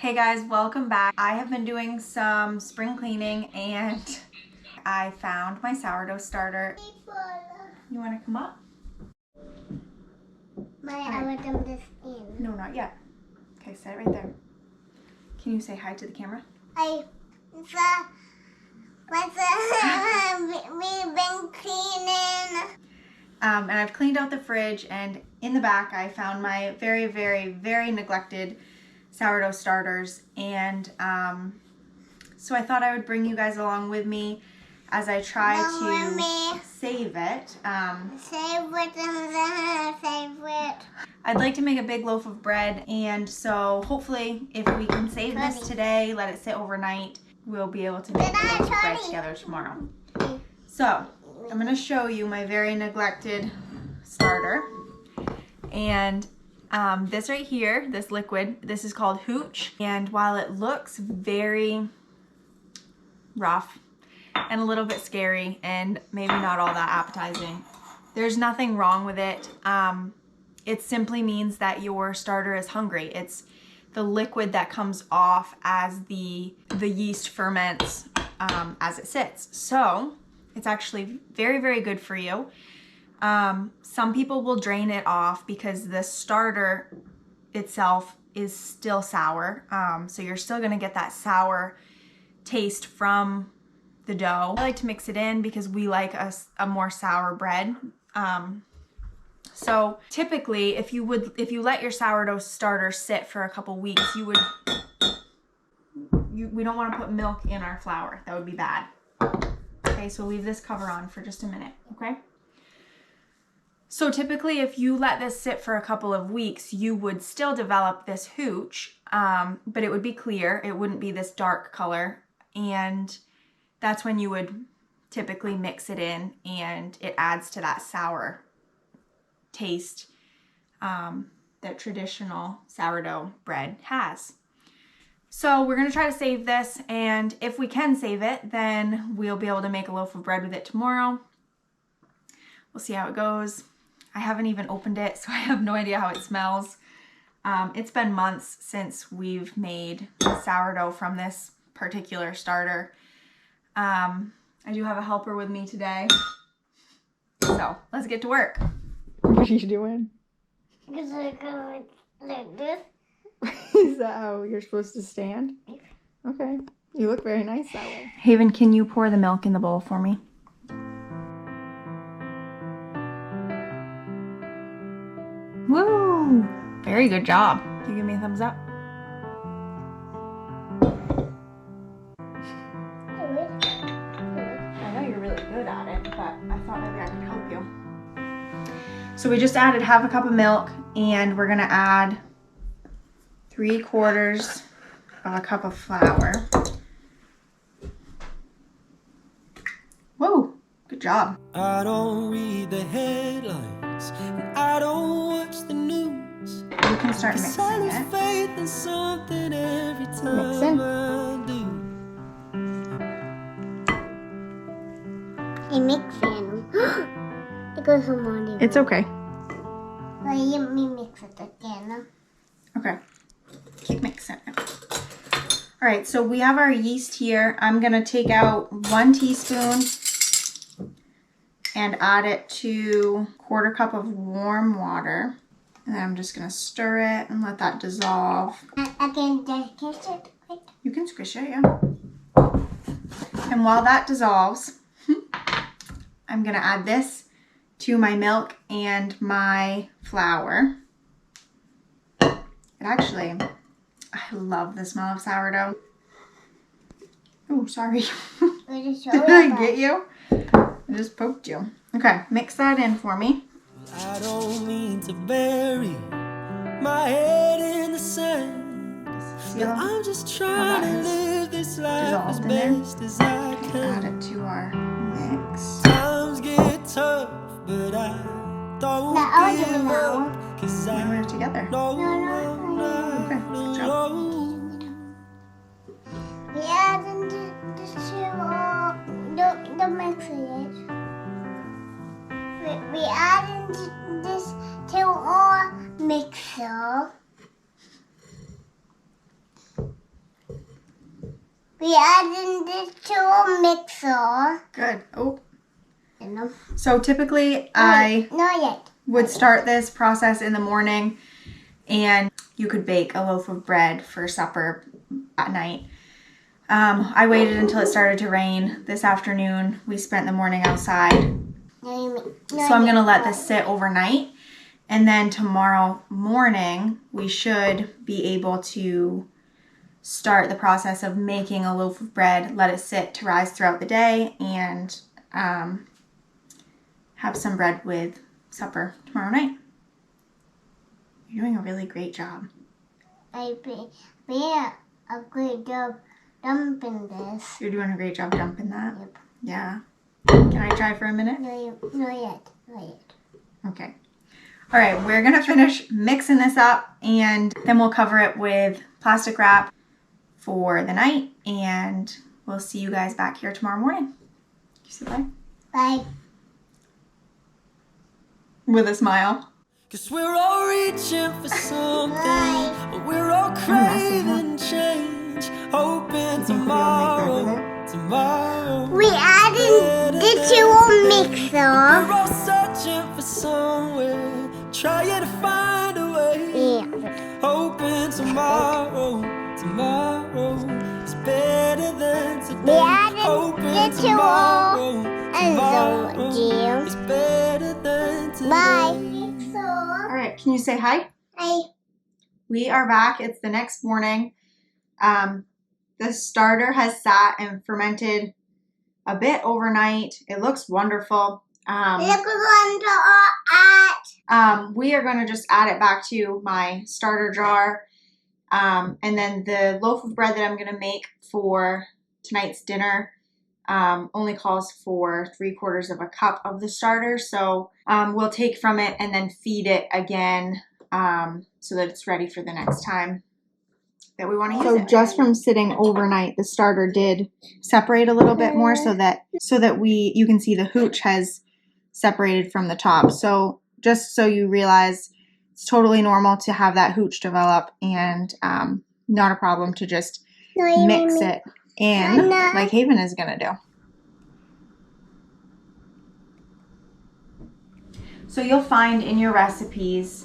Hey guys, welcome back. I have been doing some spring cleaning and I found my sourdough starter. You want to come up? I want them this in. No, not yet. Okay, set it right there. Can you say hi to the camera? We've been cleaning. And I've cleaned out the fridge, and in the back I found my very, very, very neglected sourdough starters, and so I thought I would bring you guys along with me as I try to save it. Save it. I'd like to make a big loaf of bread, and so hopefully if we can save this today, let it sit overnight, we'll be able to make a loaf of bread together tomorrow. So I'm going to show you my very neglected starter, and this right here, this liquid, this is called hooch, and while it looks very rough and a little bit scary and maybe not all that appetizing, there's nothing wrong with it. It simply means that your starter is hungry. It's the liquid that comes off as the yeast ferments as it sits. So it's actually very, very good for you. Some people will drain it off because the starter itself is still sour. So you're still gonna get that sour taste from the dough. I like to mix it in because we like a more sour bread. So typically if you let your sourdough starter sit for a couple weeks, we don't want to put milk in our flour. That would be bad. Okay, so leave this cover on for just a minute, okay? So typically if you let this sit for a couple of weeks, you would still develop this hooch, but it would be clear. It wouldn't be this dark color, and that's when you would typically mix it in, and it adds to that sour taste that traditional sourdough bread has. So we're gonna try to save this, and if we can save it, then we'll be able to make a loaf of bread with it tomorrow. We'll see how it goes. I haven't even opened it, so I have no idea how it smells. It's been months since we've made sourdough from this particular starter. I do have a helper with me today, so let's get to work. What are you doing? Because I go like this. Is that how you're supposed to stand? Okay. You look very nice that way. Haven, can you pour the milk in the bowl for me? Woo! Very good job. Can you give me a thumbs up? I know you're really good at it, but I thought maybe I could help you. So we just added half a cup of milk, and we're gonna add 3/4 of a cup of flour. Whoa, good job. I don't read the headlines, and I don't watch the news. You can start mixing it. Faith in something every time Mixing. I do. I mix it. It goes on more. It's okay. Let me mix it again. Okay, keep mixing it. All right, so we have our yeast here. I'm gonna take out 1 teaspoon and add it to 1/4 cup of warm water. And then I'm just gonna stir it and let that dissolve. I can just kiss it quick. You can squish it, yeah. And while that dissolves, I'm gonna add this to my milk and my flour. Actually, I love the smell of sourdough. Oh, sorry. Did I get you? I just poked you. Okay, mix that in for me. I don't mean to bury my head in the sand, but I'm just trying to live this life as best as I can. Add it to our mix. Times get tough, but I don't give up, 'cause I We're together. know I'm not Okay, good job. alone. We added this to the mixer. We added this to our mixer. We added this to a mixer. Good. Oh. No, So typically I not yet. would start this process in the morning, and you could bake a loaf of bread for supper at night. I waited until it started to rain this afternoon. We spent the morning outside. So I'm going to let this sit overnight, and then tomorrow morning we should be able to start the process of making a loaf of bread, let it sit to rise throughout the day, and have some bread with supper tomorrow night. You're doing a really great job. I made a great job dumping this. You're doing a great job dumping that? Yep. Yeah. Can I try for a minute? Not yet. Okay. All right, we're gonna finish mixing this up, and then we'll cover it with plastic wrap for the night, and we'll see you guys back here tomorrow morning. You say bye? Bye. With a smile. 'Cause we're all reaching for something. We're all craving change. Hoping tomorrow. We added this to a mixer. We're all searching for somewhere. Trying to find a way. Yeah. Hoping tomorrow is better than today. We added Hoping this to tomorrow a is better than today. Bye. All right, can you say hi? Hi. We are back. It's the next morning. The starter has sat and fermented a bit overnight. It looks wonderful. We are going to just add it back to my starter jar. And then the loaf of bread that I'm going to make for tonight's dinner only calls for 3/4 of a cup of the starter. So we'll take from it and then feed it again so that it's ready for the next time that we want to use it. So just from sitting overnight, the starter did separate a little bit more so that you can see the hooch has separated from the top. So just so you realize, it's totally normal to have that hooch develop, and not a problem to just mix it in like Haven is going to do. So you'll find in your recipes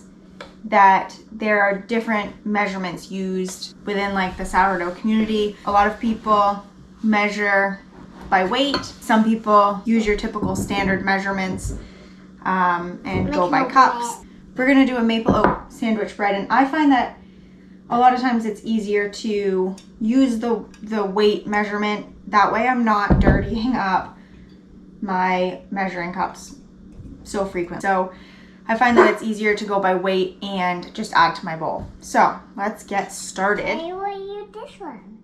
that there are different measurements used within like the sourdough community. A lot of people measure by weight. Some people use your typical standard measurements and go by cups. We're going to do a maple oat sandwich bread, and I find that a lot of times it's easier to use the weight measurement. That way I'm not dirtying up my measuring cups so frequent. So I find that it's easier to go by weight and just add to my bowl. So let's get started. I will use this one.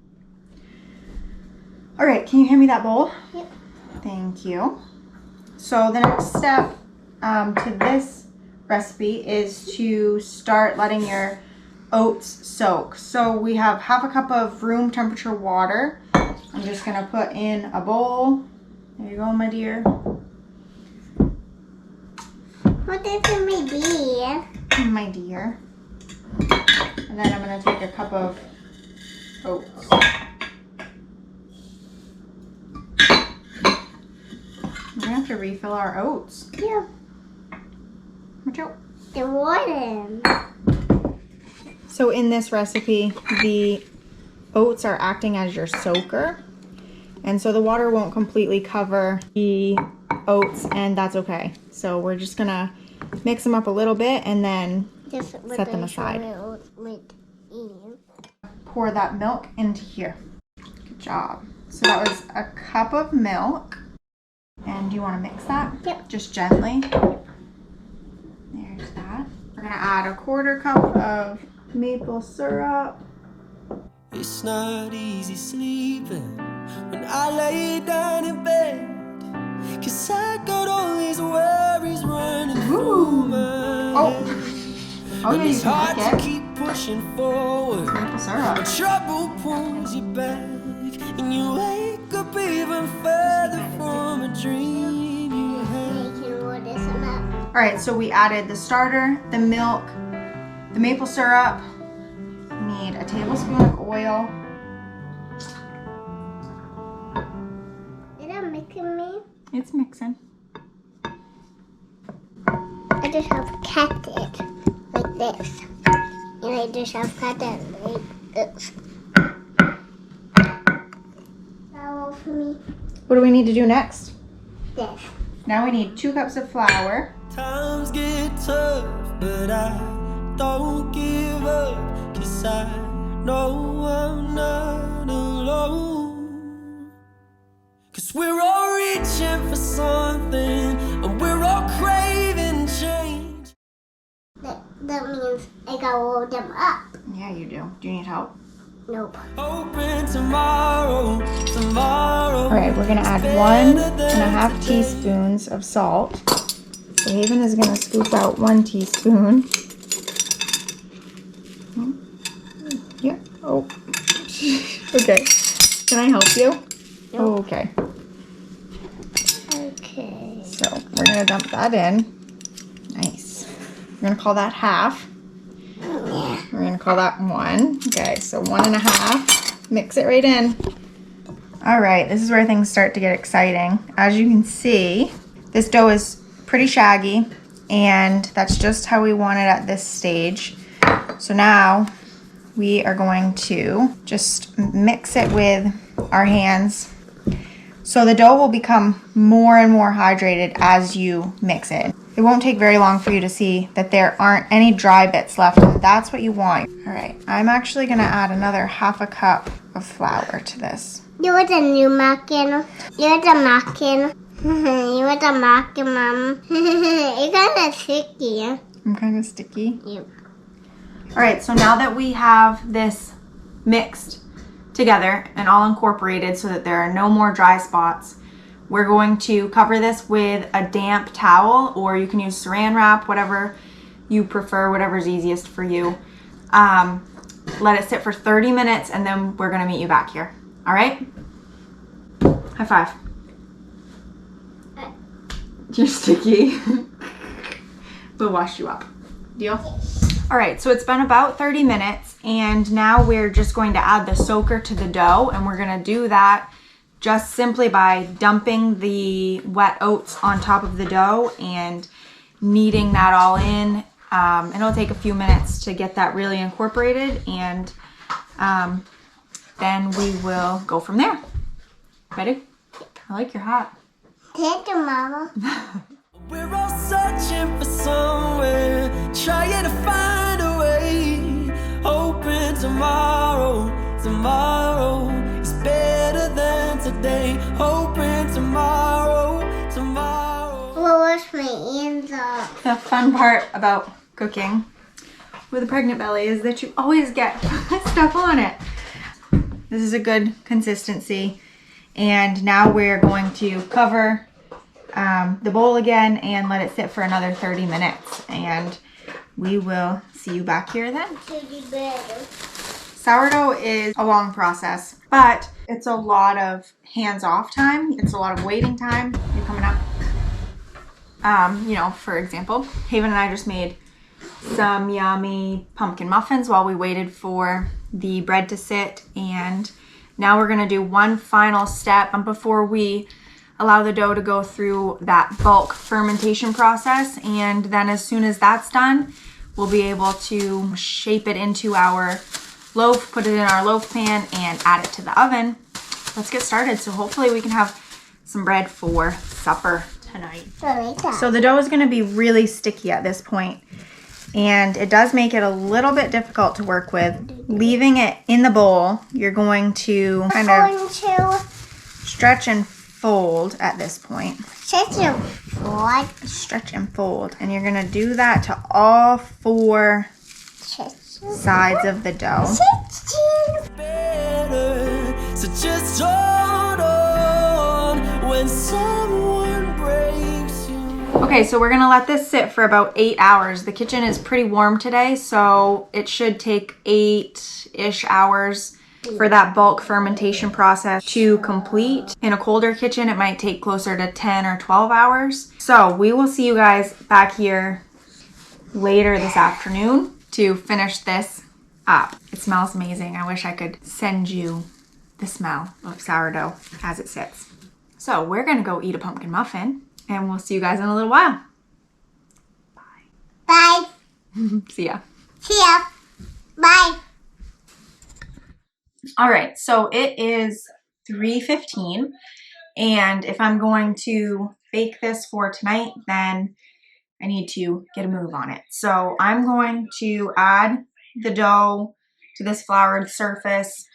All right, can you hand me that bowl? Yep. Thank you. So the next step to this recipe is to start letting your oats soak. So we have 1/2 cup of room temperature water. I'm just gonna put in a bowl. There you go, my dear. What is in my beer? My dear. And then I'm gonna take a cup of oats. We're gonna have to refill our oats. Yeah. Watch out. The water. So in this recipe, the oats are acting as your soaker. And so the water won't completely cover the oats, and that's okay. So we're just gonna mix them up a little bit and then set them aside. Pour that milk into here. Good job. So that was a cup of milk. And do you want to mix that? Yep. Just gently. There's that. We're gonna add a 1/4 cup of maple syrup. It's not easy sleeping when I lay down in bed, 'cause I got all these worries running through my head. Oh, and yeah, it's you hard can to like it. keep pushing forward Maple syrup. when trouble pulls you back, and you wake up even further from a dream you had. All right, so we added the starter, the milk, the maple syrup. We need a tablespoon of oil. It's mixing. I just have cut it like this. And I just have cut it like this. Now for me, What do we need to do next? this. Now we need 2 cups of flour. Times get tough, but I don't give up, 'cause I know I'm not alone. 'Cause we're all reaching for something, and we're all craving change. That means I gotta roll them up. Yeah, you do. Do you need help? Nope. Hoping tomorrow. All right, we're gonna add 1.5 teaspoons of salt. So Haven is gonna scoop out 1 teaspoon. Yeah. Oh. Okay. Can I help you? Nope. Oh, okay. Okay. So we're gonna dump that in. Nice. We're gonna call that half. Yeah. We're gonna call that 1. Okay, so 1.5. Mix it right in. All right, this is where things start to get exciting. As you can see, this dough is pretty shaggy, and that's just how we want it at this stage. So now we are going to just mix it with our hands. So the dough will become more and more hydrated as you mix it. It won't take very long for you to see that there aren't any dry bits left, and that's what you want. All right, I'm actually gonna add another 1/2 cup of flour to this. You want a new mackin? You want a mackin? You want a mackin, Mom? It's kind of sticky. I'm kind of sticky. Yep. All right, so now that we have this mixed together and all incorporated so that there are no more dry spots, we're going to cover this with a damp towel, or you can use saran wrap, whatever you prefer, whatever's easiest for you. Let it sit for 30 minutes, and then we're gonna meet you back here. All right? High five. You're sticky. We'll wash you up. Deal? All right, so it's been about 30 minutes, and now we're just going to add the soaker to the dough, and we're gonna do that just simply by dumping the wet oats on top of the dough and kneading that all in. It'll take a few minutes to get that really incorporated, and then we will go from there. Ready? I like your hat. Thank you, Mama. We're all searching for somewhere, trying to find a way. Hoping tomorrow is better than today. Hoping tomorrow. We'll wash my hands off. The fun part about cooking with a pregnant belly is that you always get stuff on it. This is a good consistency. And now we're going to cover the bowl again and let it sit for another 30 minutes. And we will see you back here then. Sourdough is a long process, but it's a lot of hands-off time. It's a lot of waiting time. You're coming up. You know, for example, Haven and I just made some yummy pumpkin muffins while we waited for the bread to sit, and now we're gonna do one final step before we allow the dough to go through that bulk fermentation process, and then as soon as that's done, we'll be able to shape it into our loaf, put it in our loaf pan, and add it to the oven. Let's get started. So hopefully we can have some bread for supper tonight. So the dough is going to be really sticky at this point, and it does make it a little bit difficult to work with. Leaving it in the bowl, you're going to kind of stretch and fold at this point. Stretch and fold. And you're going to do that to all 4 sides of the dough. So just hold on when someone breaks you. Okay, so we're gonna let this sit for about 8 hours. The kitchen is pretty warm today, so it should take 8-ish hours for that bulk fermentation process to complete. In a colder kitchen, it might take closer to 10 or 12 hours. So we will see you guys back here later this afternoon to finish this up. It smells amazing. I wish I could send you the smell of sourdough as it sits. So we're gonna go eat a pumpkin muffin, and we'll see you guys in a little while. Bye. See ya. See ya. Bye. All right, so it is 3:15, and if I'm going to bake this for tonight, then I need to get a move on it. So I'm going to add the dough to this floured surface,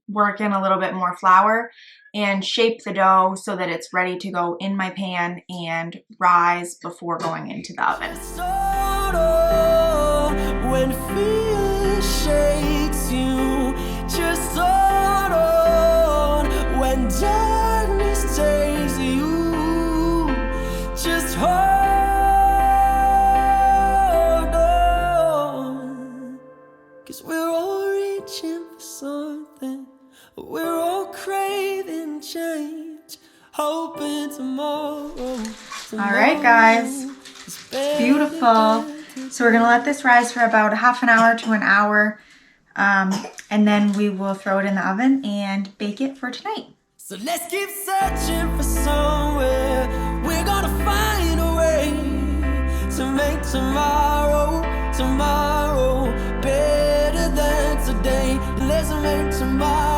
work in a little bit more flour, and shape the dough so that it's ready to go in my pan and rise before going into the oven. When fear shakes you, just hold on. When darkness takes you, just hold on. 'Cause we're all reaching for something. We're all craving change, hoping tomorrow. All right, guys, beautiful. So we're gonna let this rise for about a half an hour to an hour, and then we will throw it in the oven and bake it for tonight. So let's keep searching for somewhere. We're gonna find a way to make tomorrow better than today. Let's make tomorrow